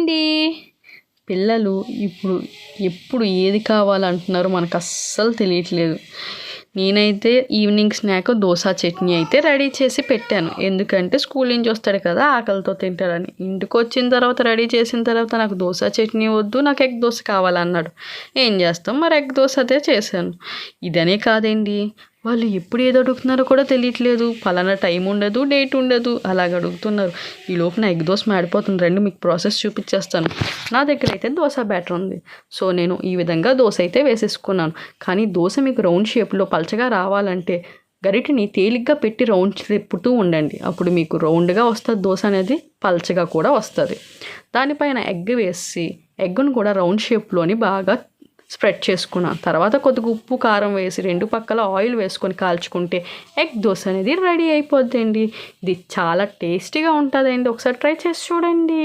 అండి. పిల్లలు ఇప్పుడు ఎప్పుడు ఏది కావాలంటున్నారో మనకు అస్సలు తెలియట్లేదు. నేనైతే ఈవినింగ్ స్నాక్ దోశ చట్నీ అయితే రెడీ చేసి పెట్టాను. ఎందుకంటే స్కూల్ నుంచి వస్తాడు కదా, ఆకలితో తింటాడని. ఇంటికి వచ్చిన తర్వాత రెడీ చేసిన తర్వాత నాకు దోశ చట్నీ వద్దు, నాకు ఎగ్ దోశ కావాలన్నాడు. ఏం చేస్తాం, మరి ఎగ్ దోశ అదే చేశాను. ఇదనే కాదండి, వాళ్ళు ఎప్పుడు ఏది అడుగుతున్నారో కూడా తెలియట్లేదు. పలానా టైం ఉండదు, డేట్ ఉండదు, అలాగ అడుగుతున్నారు. ఈ లోపు నా ఎగ్ దోశ మాడిపోతుంది. రండి మీకు ప్రాసెస్ చూపించేస్తాను. నా దగ్గర అయితే దోశ బ్యాటర్ ఉంది. సో నేను ఈ విధంగా దోశ అయితే వేసేసుకున్నాను. కానీ దోశ మీకు రౌండ్ షేప్లో పలచగా రావాలంటే గరిటెని తేలిగ్గా పెట్టి రౌండ్ తిప్పుతూ ఉండండి. అప్పుడు మీకు రౌండ్గా వస్తుంది దోశ అనేది, పలచగా కూడా వస్తుంది. దానిపైన ఎగ్ వేసి ఎగ్గును కూడా రౌండ్ షేప్లోని బాగా స్ప్రెడ్ చేసుకున్నాను. తర్వాత కొద్దిగా ఉప్పు కారం వేసి 2 పక్కల ఆయిల్ వేసుకొని కాల్చుకుంటే ఎగ్ దోశ అనేది రెడీ అయిపోద్దండి. ఇది చాలా టేస్టీగా ఉంటుందండి. ఒకసారి ట్రై చేసి చూడండి.